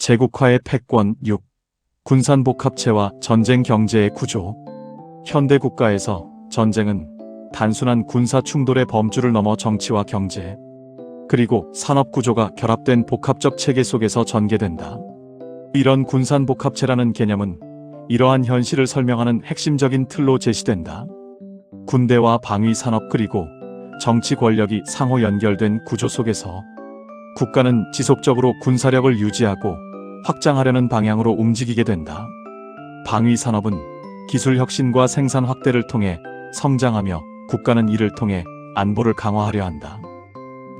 제국화의 패권 6. 군산복합체와 전쟁 경제의 구조. 현대 국가에서 전쟁은 단순한 군사 충돌의 범주를 넘어 정치와 경제, 그리고 산업 구조가 결합된 복합적 체계 속에서 전개된다. 이런 군산복합체라는 개념은 이러한 현실을 설명하는 핵심적인 틀로 제시된다. 군대와 방위 산업 그리고 정치 권력이 상호 연결된 구조 속에서 국가는 지속적으로 군사력을 유지하고 확장하려는 방향으로 움직이게 된다. 방위 산업은 기술 혁신과 생산 확대를 통해 성장하며 국가는 이를 통해 안보를 강화하려 한다.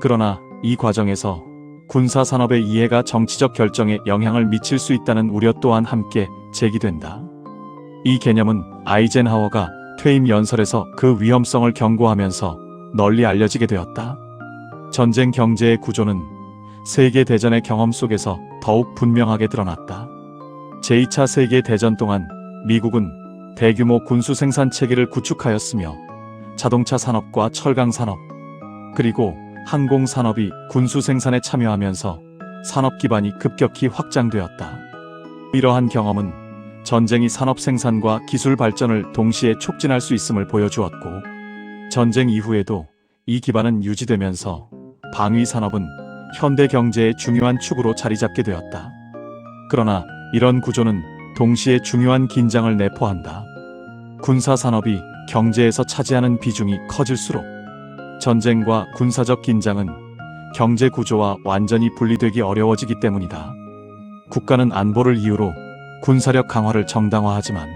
그러나 이 과정에서 군사 산업의 이해가 정치적 결정에 영향을 미칠 수 있다는 우려 또한 함께 제기된다. 이 개념은 아이젠하워가 퇴임 연설에서 그 위험성을 경고하면서 널리 알려지게 되었다. 전쟁 경제의 구조는 세계대전의 경험 속에서 더욱 분명하게 드러났다. 제2차 세계대전 동안 미국은 대규모 군수 생산 체계를 구축하였으며 자동차 산업과 철강 산업, 그리고 항공 산업이 군수 생산에 참여하면서 산업 기반이 급격히 확장되었다. 이러한 경험은 전쟁이 산업 생산과 기술 발전을 동시에 촉진할 수 있음을 보여주었고, 전쟁 이후에도 이 기반은 유지되면서 방위 산업은 현대 경제의 중요한 축으로 자리 잡게 되었다. 그러나 이런 구조는 동시에 중요한 긴장을 내포한다. 군사 산업이 경제에서 차지하는 비중이 커질수록 전쟁과 군사적 긴장은 경제 구조와 완전히 분리되기 어려워지기 때문이다. 국가는 안보를 이유로 군사력 강화를 정당화하지만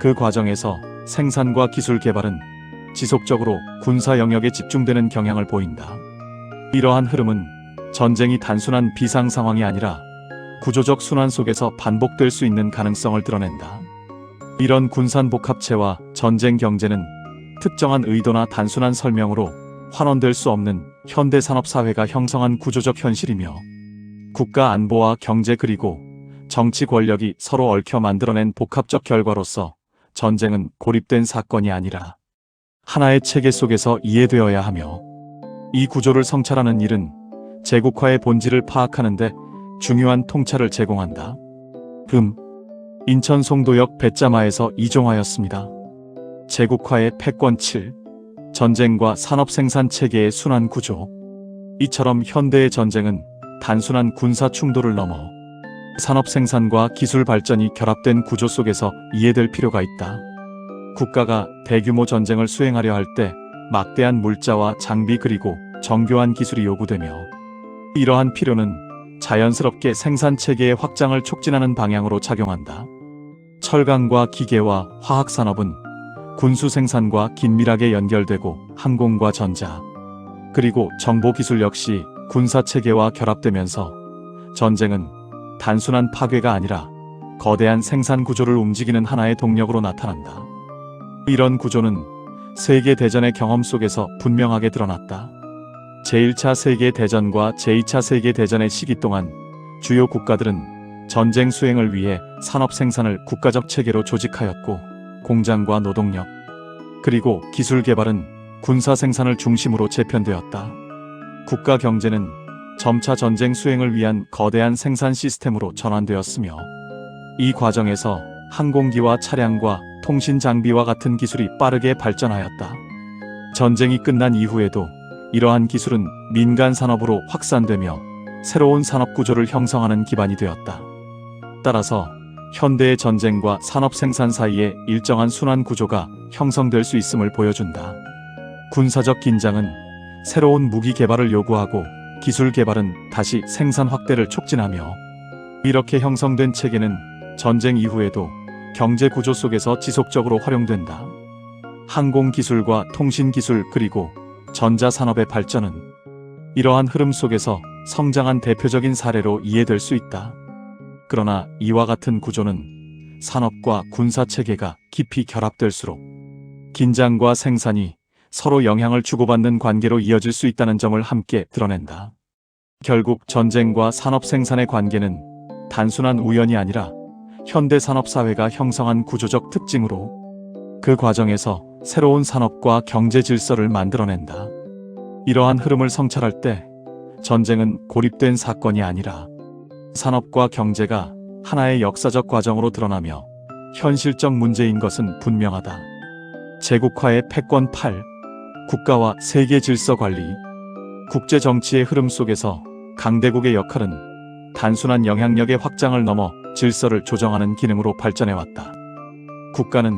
그 과정에서 생산과 기술 개발은 지속적으로 군사 영역에 집중되는 경향을 보인다. 이러한 흐름은 전쟁이 단순한 비상 상황이 아니라 구조적 순환 속에서 반복될 수 있는 가능성을 드러낸다. 이런 군산복합체와 전쟁 경제는 특정한 의도나 단순한 설명으로 환원될 수 없는 현대 산업 사회가 형성한 구조적 현실이며, 국가 안보와 경제 그리고 정치 권력이 서로 얽혀 만들어낸 복합적 결과로서 전쟁은 고립된 사건이 아니라 하나의 체계 속에서 이해되어야 하며, 이 구조를 성찰하는 일은 제국화의 본질을 파악하는 데 중요한 통찰을 제공한다. 인천 송도역 배짜마에서 이종하였습니다. 제국화의 패권 7. 전쟁과 산업 생산 체계의 순환 구조. 이처럼 현대의 전쟁은 단순한 군사 충돌을 넘어 산업 생산과 기술 발전이 결합된 구조 속에서 이해될 필요가 있다. 국가가 대규모 전쟁을 수행하려 할 때 막대한 물자와 장비 그리고 정교한 기술이 요구되며, 이러한 필요는 자연스럽게 생산 체계의 확장을 촉진하는 방향으로 작용한다. 철강과 기계와 화학 산업은 군수 생산과 긴밀하게 연결되고, 항공과 전자, 그리고 정보 기술 역시 군사 체계와 결합되면서 전쟁은 단순한 파괴가 아니라 거대한 생산 구조를 움직이는 하나의 동력으로 나타난다. 이런 구조는 세계대전의 경험 속에서 분명하게 드러났다. 제1차 세계대전과 제2차 세계대전의 시기 동안 주요 국가들은 전쟁 수행을 위해 산업 생산을 국가적 체계로 조직하였고, 공장과 노동력, 그리고 기술 개발은 군사 생산을 중심으로 재편되었다. 국가 경제는 점차 전쟁 수행을 위한 거대한 생산 시스템으로 전환되었으며, 이 과정에서 항공기와 차량과 통신 장비와 같은 기술이 빠르게 발전하였다. 전쟁이 끝난 이후에도 이러한 기술은 민간 산업으로 확산되며 새로운 산업 구조를 형성하는 기반이 되었다. 따라서 현대의 전쟁과 산업 생산 사이에 일정한 순환 구조가 형성될 수 있음을 보여준다. 군사적 긴장은 새로운 무기 개발을 요구하고, 기술 개발은 다시 생산 확대를 촉진하며, 이렇게 형성된 체계는 전쟁 이후에도 경제 구조 속에서 지속적으로 활용된다. 항공 기술과 통신 기술 그리고 전자 산업의 발전은 이러한 흐름 속에서 성장한 대표적인 사례로 이해될 수 있다. 그러나 이와 같은 구조는 산업과 군사 체계가 깊이 결합될수록 긴장과 생산이 서로 영향을 주고받는 관계로 이어질 수 있다는 점을 함께 드러낸다. 결국 전쟁과 산업 생산의 관계는 단순한 우연이 아니라 현대 산업 사회가 형성한 구조적 특징으로 그 과정에서 새로운 산업과 경제 질서를 만들어낸다. 이러한 흐름을 성찰할 때 전쟁은 고립된 사건이 아니라 산업과 경제가 하나의 역사적 과정으로 드러나며 현실적 문제인 것은 분명하다. 제국화의 패권 8. 국가와 세계 질서 관리. 국제 정치의 흐름 속에서 강대국의 역할은 단순한 영향력의 확장을 넘어 질서를 조정하는 기능으로 발전해왔다. 국가는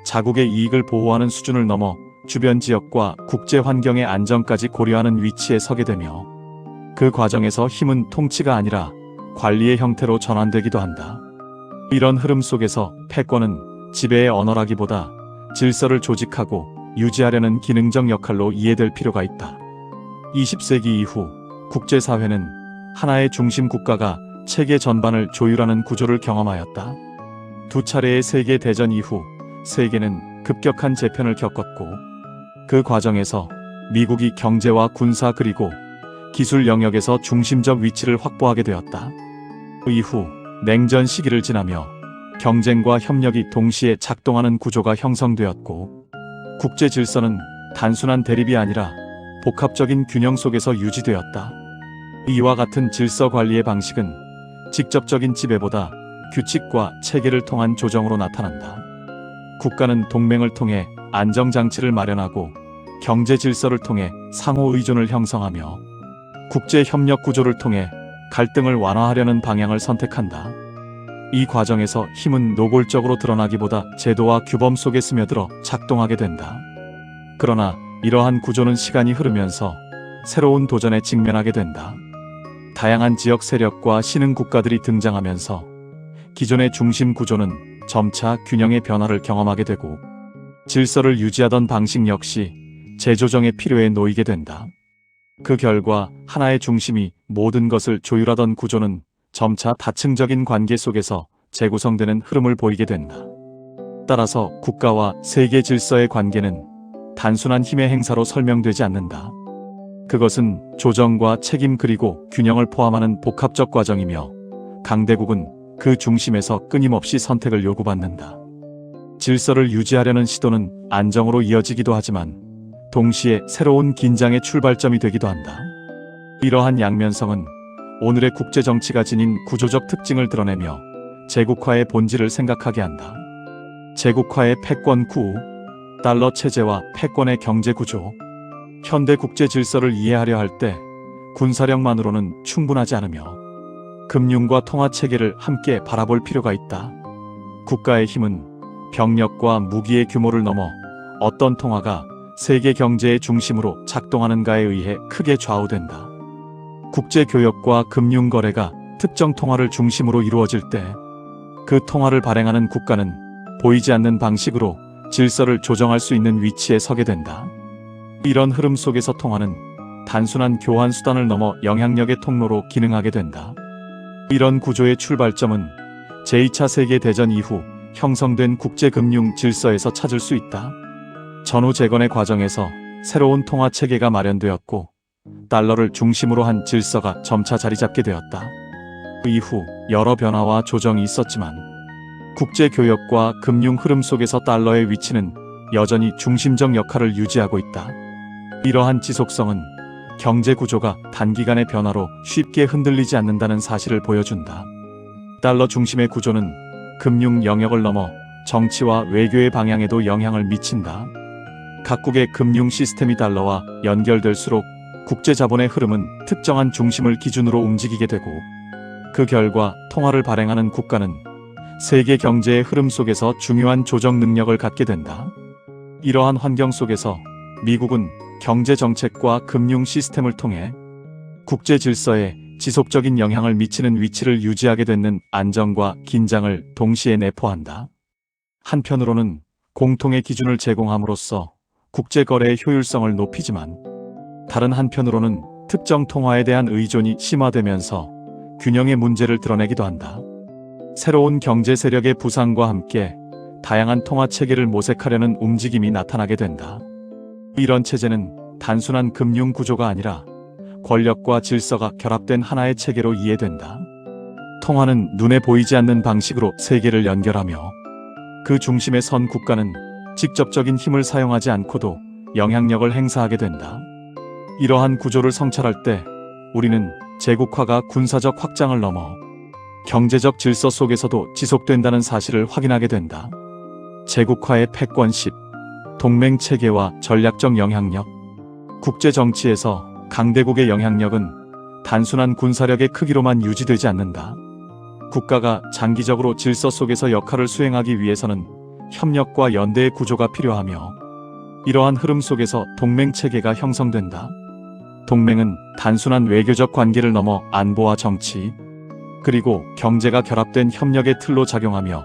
자국의 이익을 보호하는 수준을 넘어 주변 지역과 국제 환경의 안정까지 고려하는 위치에 서게 되며, 그 과정에서 힘은 통치가 아니라 관리의 형태로 전환되기도 한다. 이런 흐름 속에서 패권은 지배의 언어라기보다 질서를 조직하고 유지하려는 기능적 역할로 이해될 필요가 있다. 20세기 이후 국제사회는 하나의 중심 국가가 체계 전반을 조율하는 구조를 경험하였다. 두 차례의 세계대전 이후 세계는 급격한 재편을 겪었고, 그 과정에서 미국이 경제와 군사 그리고 기술 영역에서 중심적 위치를 확보하게 되었다. 이후 냉전 시기를 지나며 경쟁과 협력이 동시에 작동하는 구조가 형성되었고, 국제 질서는 단순한 대립이 아니라 복합적인 균형 속에서 유지되었다. 이와 같은 질서 관리의 방식은 직접적인 지배보다 규칙과 체계를 통한 조정으로 나타난다. 국가는 동맹을 통해 안정장치를 마련하고 경제 질서를 통해 상호 의존을 형성하며 국제 협력 구조를 통해 갈등을 완화하려는 방향을 선택한다. 이 과정에서 힘은 노골적으로 드러나기보다 제도와 규범 속에 스며들어 작동하게 된다. 그러나 이러한 구조는 시간이 흐르면서 새로운 도전에 직면하게 된다. 다양한 지역 세력과 신흥 국가들이 등장하면서 기존의 중심 구조는 점차 균형의 변화를 경험하게 되고, 질서를 유지하던 방식 역시 재조정의 필요에 놓이게 된다. 그 결과 하나의 중심이 모든 것을 조율하던 구조는 점차 다층적인 관계 속에서 재구성되는 흐름을 보이게 된다. 따라서 국가와 세계 질서의 관계는 단순한 힘의 행사로 설명되지 않는다. 그것은 조정과 책임 그리고 균형을 포함하는 복합적 과정이며, 강대국은 그 중심에서 끊임없이 선택을 요구받는다. 질서를 유지하려는 시도는 안정으로 이어지기도 하지만 동시에 새로운 긴장의 출발점이 되기도 한다. 이러한 양면성은 오늘의 국제정치가 지닌 구조적 특징을 드러내며 제국화의 본질을 생각하게 한다. 제국화의 패권 9. 달러 체제와 패권의 경제 구조. 현대 국제 질서를 이해하려 할 때 군사력만으로는 충분하지 않으며 금융과 통화 체계를 함께 바라볼 필요가 있다. 국가의 힘은 병력과 무기의 규모를 넘어 어떤 통화가 세계 경제의 중심으로 작동하는가에 의해 크게 좌우된다. 국제 교역과 금융 거래가 특정 통화를 중심으로 이루어질 때 그 통화를 발행하는 국가는 보이지 않는 방식으로 질서를 조정할 수 있는 위치에 서게 된다. 이런 흐름 속에서 통화는 단순한 교환 수단을 넘어 영향력의 통로로 기능하게 된다. 이런 구조의 출발점은 제2차 세계대전 이후 형성된 국제금융 질서에서 찾을 수 있다. 전후 재건의 과정에서 새로운 통화 체계가 마련되었고, 달러를 중심으로 한 질서가 점차 자리 잡게 되었다. 그 이후 여러 변화와 조정이 있었지만 국제 교역과 금융 흐름 속에서 달러의 위치는 여전히 중심적 역할을 유지하고 있다. 이러한 지속성은 경제 구조가 단기간의 변화로 쉽게 흔들리지 않는다는 사실을 보여준다. 달러 중심의 구조는 금융 영역을 넘어 정치와 외교의 방향에도 영향을 미친다. 각국의 금융 시스템이 달러와 연결될수록 국제 자본의 흐름은 특정한 중심을 기준으로 움직이게 되고, 그 결과 통화를 발행하는 국가는 세계 경제의 흐름 속에서 중요한 조정 능력을 갖게 된다. 이러한 환경 속에서 미국은 경제 정책과 금융 시스템을 통해 국제 질서에 지속적인 영향을 미치는 위치를 유지하게 되는 안정과 긴장을 동시에 내포한다. 한편으로는 공통의 기준을 제공함으로써 국제 거래의 효율성을 높이지만, 다른 한편으로는 특정 통화에 대한 의존이 심화되면서 균형의 문제를 드러내기도 한다. 새로운 경제 세력의 부상과 함께 다양한 통화 체계를 모색하려는 움직임이 나타나게 된다. 이런 체제는 단순한 금융 구조가 아니라 권력과 질서가 결합된 하나의 체계로 이해된다. 통화는 눈에 보이지 않는 방식으로 세계를 연결하며, 그 중심에 선 국가는 직접적인 힘을 사용하지 않고도 영향력을 행사하게 된다. 이러한 구조를 성찰할 때 우리는 제국화가 군사적 확장을 넘어 경제적 질서 속에서도 지속된다는 사실을 확인하게 된다. 제국화의 패권 10. 동맹 체계와 전략적 영향력. 국제 정치에서 강대국의 영향력은 단순한 군사력의 크기로만 유지되지 않는다. 국가가 장기적으로 질서 속에서 역할을 수행하기 위해서는 협력과 연대의 구조가 필요하며, 이러한 흐름 속에서 동맹 체계가 형성된다. 동맹은 단순한 외교적 관계를 넘어 안보와 정치, 그리고 경제가 결합된 협력의 틀로 작용하며,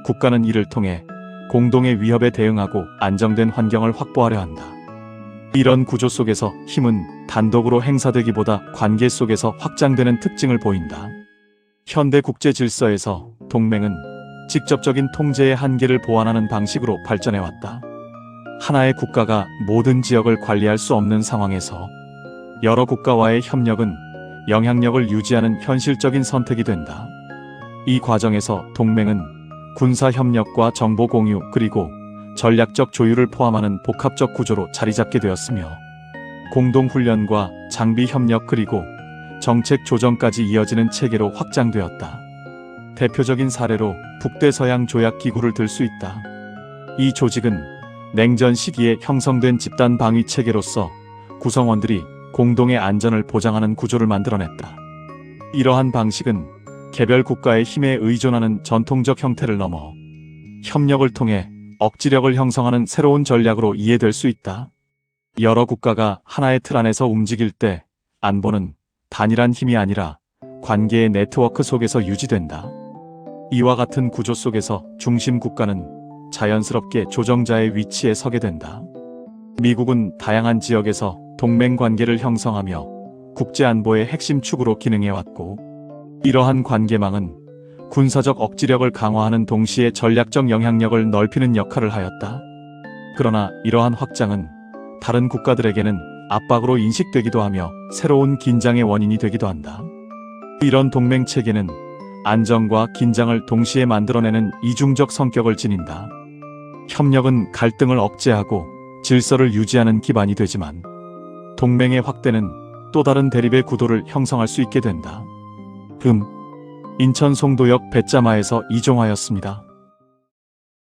국가는 이를 통해 공동의 위협에 대응하고 안정된 환경을 확보하려 한다. 이런 구조 속에서 힘은 단독으로 행사되기보다 관계 속에서 확장되는 특징을 보인다. 현대 국제 질서에서 동맹은 직접적인 통제의 한계를 보완하는 방식으로 발전해왔다. 하나의 국가가 모든 지역을 관리할 수 없는 상황에서 여러 국가와의 협력은 영향력을 유지하는 현실적인 선택이 된다. 이 과정에서 동맹은 군사 협력과 정보 공유 그리고 전략적 조율을 포함하는 복합적 구조로 자리잡게 되었으며, 공동훈련과 장비 협력 그리고 정책 조정까지 이어지는 체계로 확장되었다. 대표적인 사례로 북대서양 조약 기구를 들 수 있다. 이 조직은 냉전 시기에 형성된 집단 방위 체계로서 구성원들이 공동의 안전을 보장하는 구조를 만들어냈다. 이러한 방식은 개별 국가의 힘에 의존하는 전통적 형태를 넘어 협력을 통해 억지력을 형성하는 새로운 전략으로 이해될 수 있다. 여러 국가가 하나의 틀 안에서 움직일 때 안보는 단일한 힘이 아니라 관계의 네트워크 속에서 유지된다. 이와 같은 구조 속에서 중심 국가는 자연스럽게 조정자의 위치에 서게 된다. 미국은 다양한 지역에서 동맹 관계를 형성하며 국제 안보의 핵심 축으로 기능해왔고, 이러한 관계망은 군사적 억지력을 강화하는 동시에 전략적 영향력을 넓히는 역할을 하였다. 그러나 이러한 확장은 다른 국가들에게는 압박으로 인식되기도 하며 새로운 긴장의 원인이 되기도 한다. 이런 동맹 체계는 안정과 긴장을 동시에 만들어내는 이중적 성격을 지닌다. 협력은 갈등을 억제하고 질서를 유지하는 기반이 되지만, 동맹의 확대는 또 다른 대립의 구도를 형성할 수 있게 된다. 인천 송도역 배짜마에서 이종하였습니다.